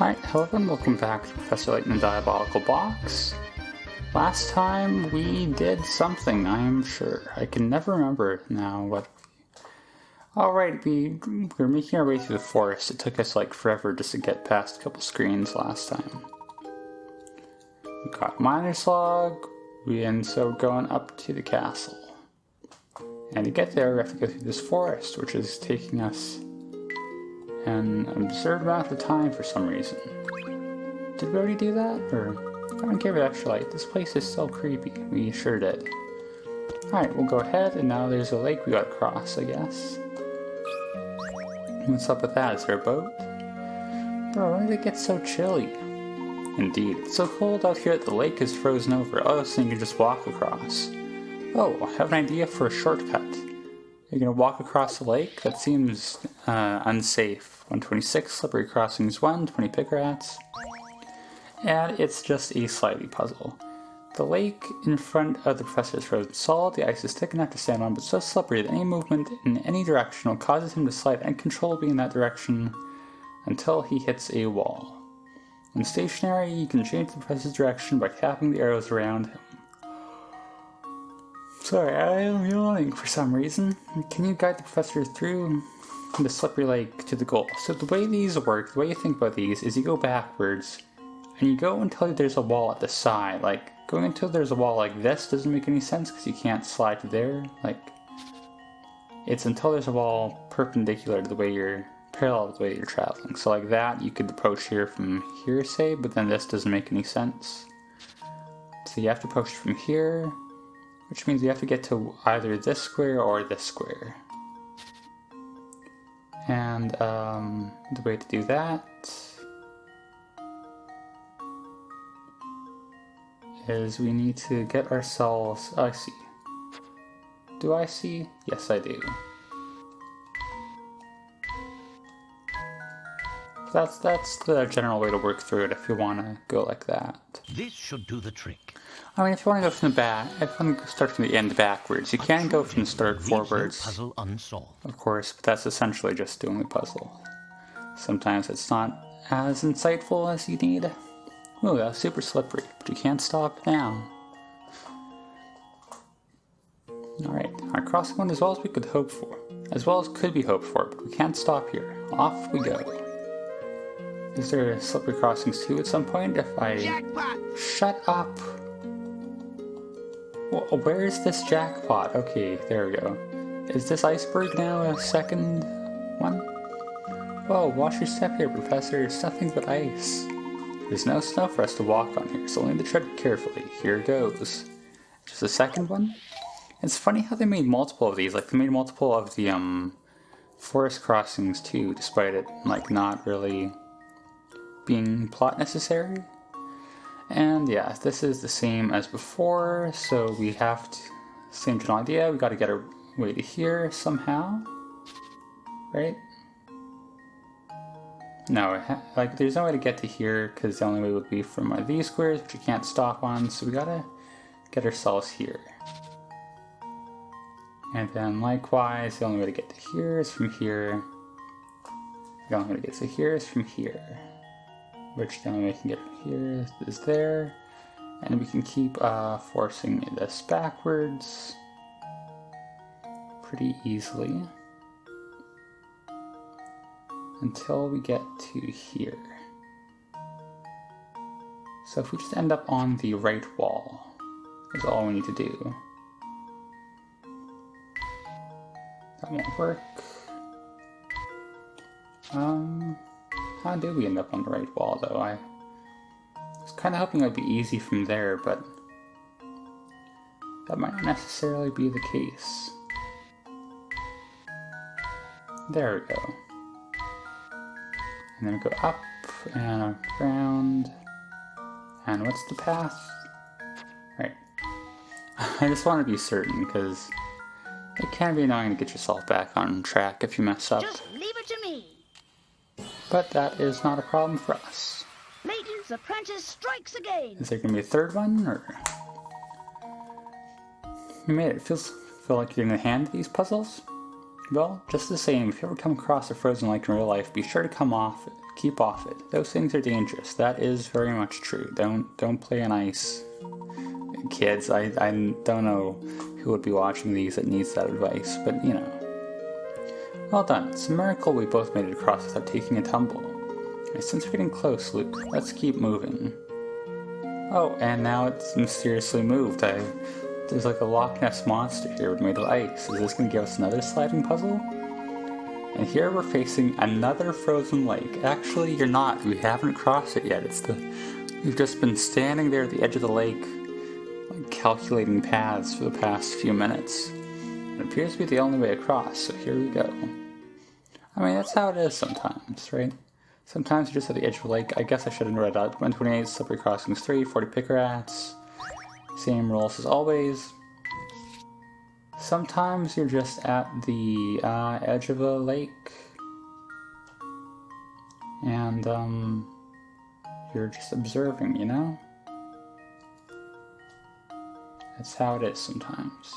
Alright, hello and welcome back to Professor Layton and Diabolical Box. Last time we did something, I am sure. I can never remember now what... Alright, we were making our way through the forest. It took us like forever just to get past a couple screens last time. We got Miner's Log, and so we're going up to the castle. And to get there we have to go through this forest, which is taking us an absurd amount of time for some reason. Did we already do that? Or I don't care about extra light. This place is so creepy. We sure did. Alright, we'll go ahead, and now there's a lake we gotta cross, I guess. What's up with that? Is there a boat? Bro, why did it get so chilly? Indeed, it's so cold out here that the lake is frozen over. Oh, so you can just walk across. Oh, I have an idea for a shortcut. You're gonna walk across the lake? That seems unsafe. 126, slippery crossings 1, 20 pick rats. And it's just a slidey puzzle. The lake in front of the professor is frozen solid, the ice is thick enough to stand on, but so slippery that any movement in any direction will cause him to slide uncontrollably in that direction until he hits a wall. When stationary, you can change the professor's direction by tapping the arrows around him. Sorry, I am yawning for some reason. Can you guide the professor through the slippery lake to the goal? So the way these work, the way you think about these, is you go backwards, and you go until there's a wall at the side. Like, going until there's a wall like this doesn't make any sense, because you can't slide to there. Like, it's until there's a wall perpendicular to the way you're, parallel to the way you're traveling. So like that, you could approach here from here, say, but then this doesn't make any sense. So you have to approach from here, which means you have to get to either this square or this square. And the way to do that is we need to get ourselves... Oh, I see. Do I see? Yes, I do. That's the general way to work through it if you want to go like that. This should do the trick. I mean, if you want to go from the back, if you want to start from the end backwards, you can go from the start forwards, Puzzle unsolved. of course, but that's essentially just doing the puzzle. Sometimes it's not as insightful as you need. Ooh, that's super slippery, but you can't stop now. Alright, our crossing went as well as we could hope for. As well as could be hoped for, but we can't stop here. Off we go. Is there slippery crossings too at some point? If I... Jackpot! Shut up! Well, where is this jackpot? Okay, there we go. Is this iceberg now a second one? Whoa, watch your step here, Professor. It's nothing but ice. There's no snow for us to walk on here, so only to tread carefully. Here goes. Just a second one? It's funny how they made multiple of these. Like, they made multiple of the, forest crossings too, despite it, like, not really being plot necessary. And yeah, this is the same as before, so we have to, same general idea, we gotta get our way to here somehow, right? No, like there's no way to get to here, because the only way would be from one of these squares, which you can't stop on, so we gotta get ourselves here. And then likewise, the only way to get to here is from here. The only way to get to here is from here. Which the only way we can get here is there, and we can keep forcing this backwards pretty easily until we get to here. So if we just end up on the right wall, is all we need to do. That won't work. How did we end up on the right wall, though? I was kind of hoping it would be easy from there, but that might not necessarily be the case. There we go. And then we go up and around. And what's the path? Right. I just want to be certain, because it can be annoying to get yourself back on track if you mess up. Just leave it to me. But that is not a problem for us. Layton's apprentice strikes again. Is there going to be a third one, or... You made it. Feel like you're in the hand of these puzzles? Well, just the same, if you ever come across a frozen lake in real life, be sure to come off Keep off it. Those things are dangerous. That is very much true. Don't play on ice. Kids, I don't know who would be watching these that needs that advice, but you know. Well done. It's a miracle we both made it across without taking a tumble. And since we're getting close, Luke, let's keep moving. Oh, and now it's mysteriously moved. There's like a Loch Ness monster here made of ice. Is this going to give us another sliding puzzle? And here we're facing another frozen lake. Actually, you're not. We haven't crossed it yet. We've just been standing there at the edge of the lake, like, calculating paths for the past few minutes. It appears to be the only way across, so here we go. I mean, that's how it is sometimes, right? Sometimes you're just at the edge of the lake. I guess I should have read out 128, slippery crossings 3, 40 pick rats. Same rules as always. Sometimes you're just at the edge of a lake. And, you're just observing, you know? That's how it is sometimes.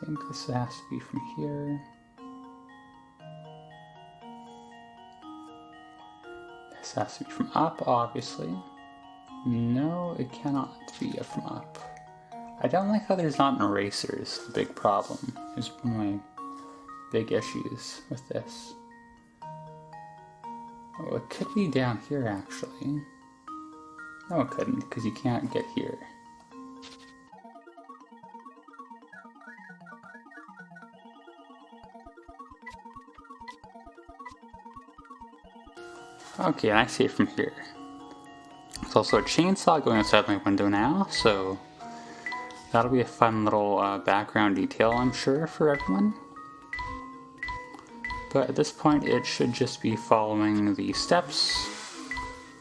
I think this has to be from here. This has to be from up, obviously. No, it cannot be from up. I don't like how there's not an eraser is the big problem. It's one of my big issues with this. Oh, it could be down here, actually. No, it couldn't, because you can't get here. Okay, and I see it from here. There's also a chainsaw going outside my window now, so that'll be a fun little background detail, I'm sure, for everyone. But at this point, it should just be following the steps.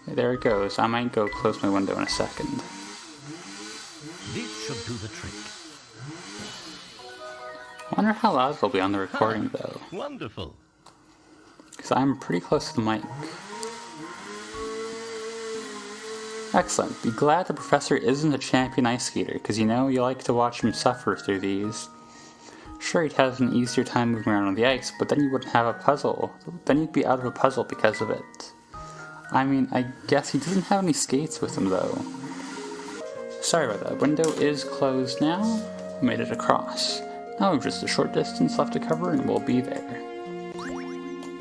There it goes. I might go close my window in a second. This should do the trick. I wonder how loud it'll be on the recording, though. Wonderful. Because I'm pretty close to the mic. Excellent. Be glad the professor isn't a champion ice skater, because you know you like to watch him suffer through these. Sure, he'd have an easier time moving around on the ice, but then you wouldn't have a puzzle. Then you'd be out of a puzzle because of it. I mean, I guess he doesn't have any skates with him, though. Sorry about that. Window is closed now. We made it across. Now we've just a short distance left to cover and we'll be there.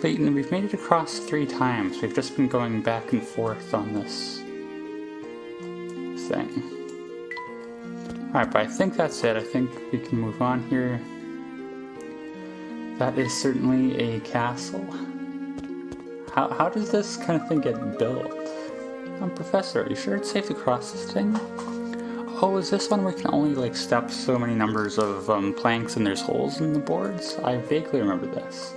Layton, we've made it across 3 times. We've just been going back and forth on this thing. Alright, but I think that's it. I think we can move on here. That is certainly a castle. How does this kind of thing get built? Professor, are you sure it's safe to cross this thing? Oh, is this one where you can only like step so many numbers of planks and there's holes in the boards? I vaguely remember this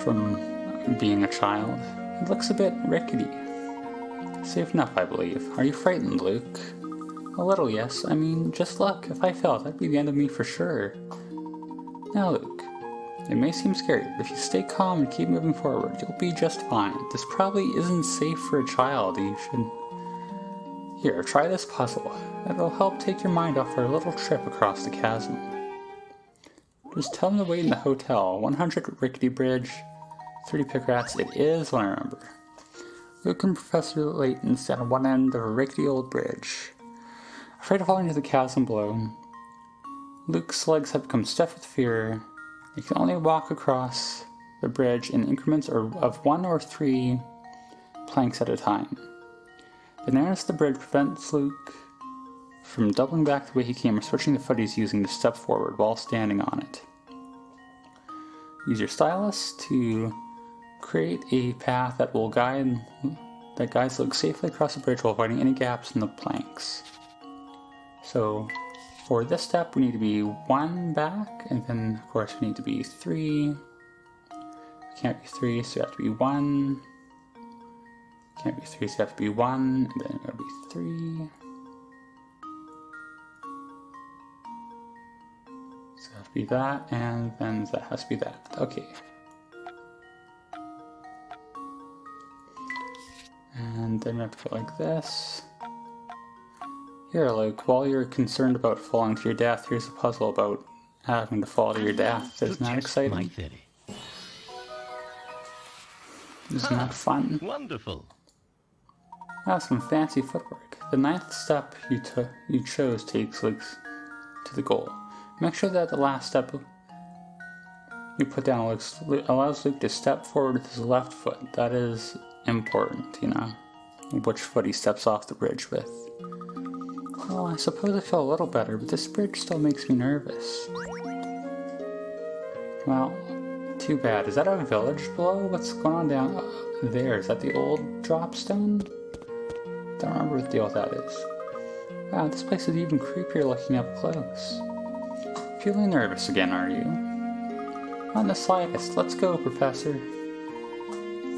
from being a child. It looks a bit rickety. Safe enough, I believe. Are you frightened, Luke? A little, yes. I mean, just look. If I fell, that'd be the end of me for sure. Now, Luke, it may seem scary, but if you stay calm and keep moving forward, you'll be just fine. This probably isn't safe for a child. You should... Here, try this puzzle. It'll help take your mind off our little trip across the chasm. Just tell them to wait in the hotel. 100 rickety bridge, 30 pick rats. It is what I remember. Luke and Professor Layton stand on one end of a rickety old bridge. Afraid of falling into the chasm below, Luke's legs have become stiff with fear. He can only walk across the bridge in increments of 1 or 3 planks at a time. The narrowness of the bridge prevents Luke from doubling back the way he came or switching the foot he's using to step forward while standing on it. Use your stylus to create a path that guides Luke safely across the bridge while avoiding any gaps in the planks. So, for this step, we need to be 1 back, and then, of course, we need to be 3. We can't be 3, so you have to be 1. Can't be 3, so you have to be 1, and then you gotta be 3. So it has to be that, and then that has to be that. Okay. And then we have to go like this. Here, Luke, while you're concerned about falling to your death, here's a puzzle about having to fall to your death. Isn't that test my exciting? theory. Isn't that fun? Wonderful. That's some fancy footwork. The ninth step you chose takes Luke to the goal. Make sure that the last step you put down allows Luke to step forward with his left foot. That is important, you know, which foot he steps off the bridge with. Well, I suppose I feel a little better, but this bridge still makes me nervous. Well, too bad. Is that a village below? What's going on down there? Is that the old dropstone? Don't remember what deal that is. Wow, this place is even creepier looking up close. Feeling nervous again, are you? Not in the slightest. Let's go, Professor.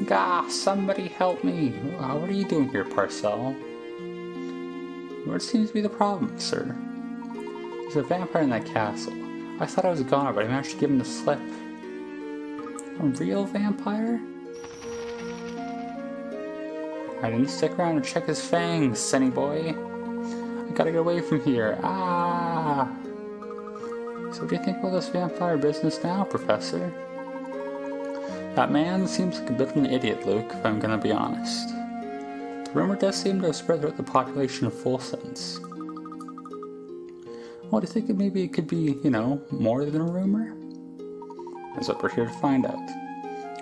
Gah, somebody help me. What are you doing here, Parcell? What seems to be the problem, sir? There's a vampire in that castle. I thought I was a goner, but I managed to give him the slip. A real vampire? I didn't stick around to check his fangs, Sunny boy. I gotta get away from here. Ah! So what do you think about this vampire business now, Professor? That man seems like a bit of an idiot, Luke, if I'm gonna be honest. The rumor does seem to have spread throughout the population of Fulsons. Well, do you think maybe it could be, you know, more than a rumor? That's what we're here to find out.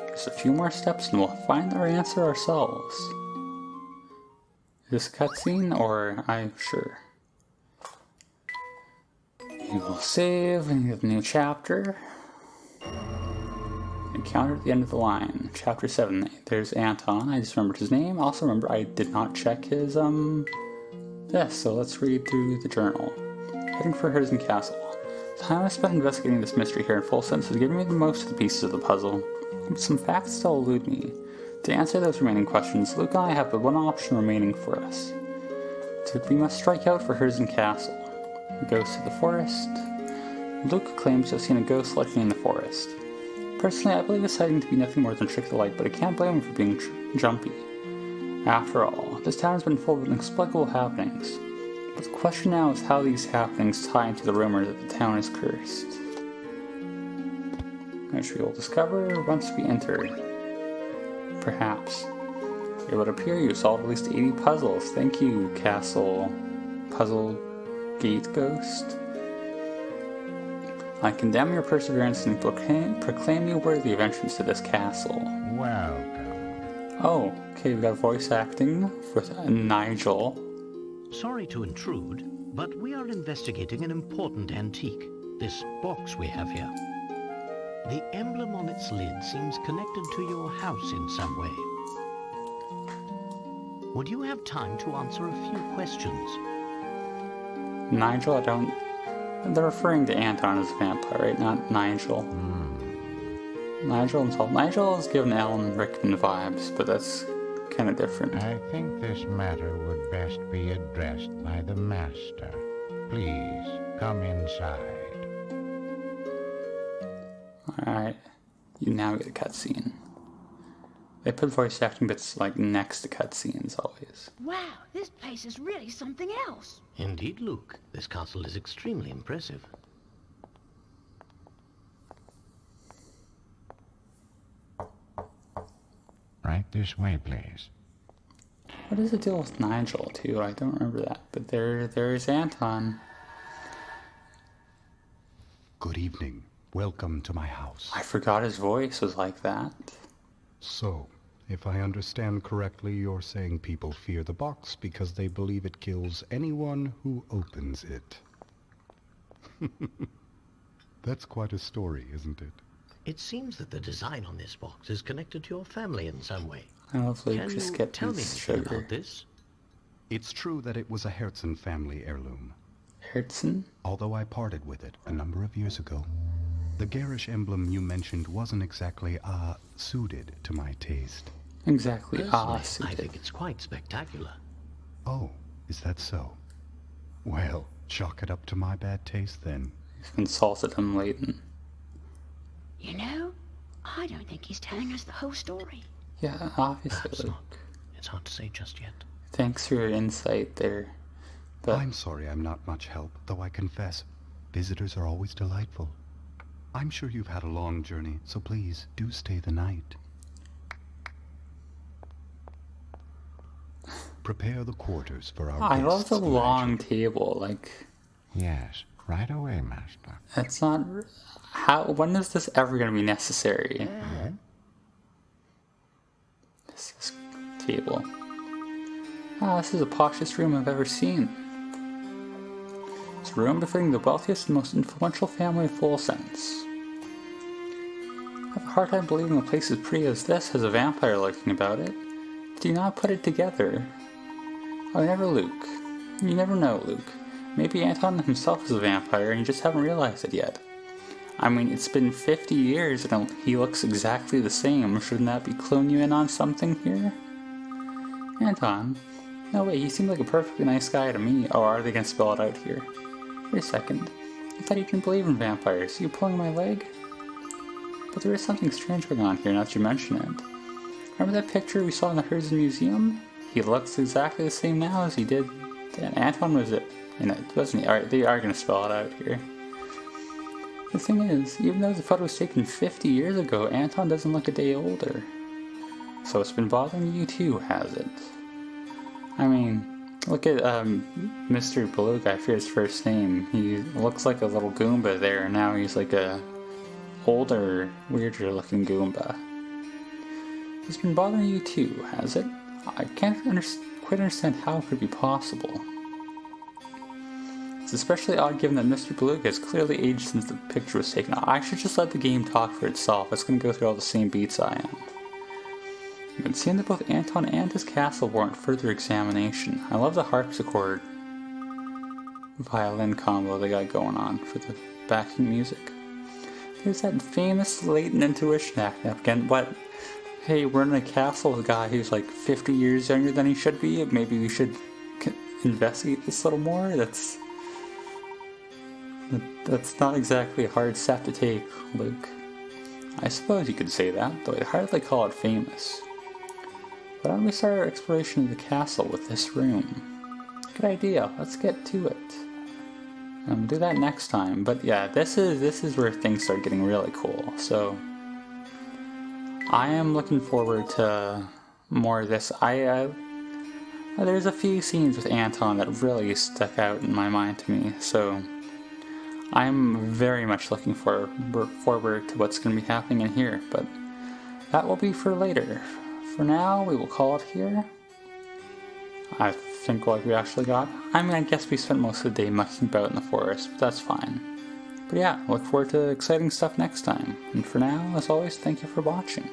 Just a few more steps and we'll find our answer ourselves. Is this a cutscene, or I'm sure? You will save and you have a new chapter. Encounter at the end of the line. Chapter 7. There's Anton. I just remembered his name. Also remember I did not check his this, so let's read through the journal. Heading for Herzen Castle. The time I spent investigating this mystery here in Fulsons has given me the most of the pieces of the puzzle, but some facts still elude me. To answer those remaining questions, Luke and I have but one option remaining for us. We must strike out for Herzen Castle. Ghost of the forest. Luke claims to have seen a ghost lurking in the forest. Personally, I believe his sighting to be nothing more than a trick of the light, but I can't blame him for being jumpy. After all, this town has been full of inexplicable happenings. But the question now is how these happenings tie into the rumor that the town is cursed. Which we will discover once we enter. Perhaps. It would appear you solved at least 80 puzzles. Thank you, Castle Puzzle Gate Ghost. I condemn your perseverance and proclaim you worthy of entrance to this castle. Welcome. Oh, okay, we got voice acting with Nigel. Sorry to intrude, but we are investigating an important antique. This box we have here. The emblem on its lid seems connected to your house in some way. Would you have time to answer a few questions? Nigel, I don't... They're referring to Anton as a vampire, right? Not Nigel. Nigel himself. Nigel is giving Alan Rickman vibes, but that's kind of different. I think this matter would best be addressed by the master. Please, come inside. Alright, you now get a cutscene. They put voice acting bits like next to cutscenes always. Wow, this place is really something else. Indeed, Luke. This castle is extremely impressive. Right this way, please. What is the deal with Nigel too? I don't remember that. But there's Anton. Good evening. Welcome to my house. I forgot his voice was like that. So, if I understand correctly, you're saying people fear the box because they believe it kills anyone who opens it. That's quite a story, isn't it? It seems that the design on this box is connected to your family in some way. I love Luke Can just you get tell me his anything sugar. about this? It's true that it was a Herzen family heirloom, Herzen? although I parted with it a number of years ago. The garish emblem you mentioned wasn't exactly, suited to my taste. Exactly. Personally, I Suited. think it's quite spectacular. Oh, is that so? Well, chalk it up to my bad taste then. You've insulted him, Layton. You know, I don't think he's telling us the whole story. Yeah, obviously, Perhaps Luke. not. It's hard to say just yet. Thanks for your insight there, But I'm sorry I'm not much help, though I confess, visitors are always delightful. I'm sure you've had a long journey, so please do stay the night. Prepare the quarters for our I guests. love the long Magic. table. Like, Yes, right away, Master. it's not. When is this ever going to be necessary? This table. This is the poshest room I've ever seen. It's a room befitting the wealthiest and most influential family of full sense. I have a hard time believing a place as pretty as this has a vampire lurking about it. Do you not put it together? Oh, never Luke. You never know, Luke. Maybe Anton himself is a vampire and you just haven't realized it yet. I mean, it's been 50 years and he looks exactly the same. Shouldn't that be cluing you in on something here? Anton? No way, he seemed like a perfectly nice guy to me. Oh, are they gonna spell it out here? Wait a second. I thought you didn't believe in vampires. Are you pulling my leg? But there is something strange going on here now that you mention it. Remember that picture we saw in the Herzen Museum? He looks exactly the same now as he did then. Anton was it, wasn't he? Alright, they are going to spell it out here. The thing is, even though the photo was taken 50 years ago, Anton doesn't look a day older. So it's been bothering you too, has it? I mean, look at Mr. Beluga, I forget his first name. He looks like a little Goomba there, and now he's like a older, weirder looking Goomba. It's been bothering you too, has it? I can't quite understand how it could be possible. It's especially odd given that Mr. Beluga has clearly aged since the picture was taken. I should just let the game talk for itself. It's going to go through all the same beats I am. It seemed that both Anton and his castle warrant further examination. I love the harpsichord violin combo they got going on for the backing music. There's that famous latent intuition acting up again. What? Hey, we're in a castle with a guy who's like 50 years younger than he should be. Maybe we should investigate this a little more. That's not exactly a hard step to take, Luke. I suppose you could say that, though I'd hardly call it famous. Why don't we start our exploration of the castle with this room? Good idea. Let's get to it. We'll do that next time. But yeah, this is where things start getting really cool. So I am looking forward to more of this. There's a few scenes with Anton that really stuck out in my mind to me. So I'm very much looking forward to what's going to be happening in here. But that will be for later. For now, we will call it here. I think what we actually got. I mean, I guess we spent most of the day mucking about in the forest, but that's fine. But yeah, look forward to exciting stuff next time. And for now, as always, thank you for watching.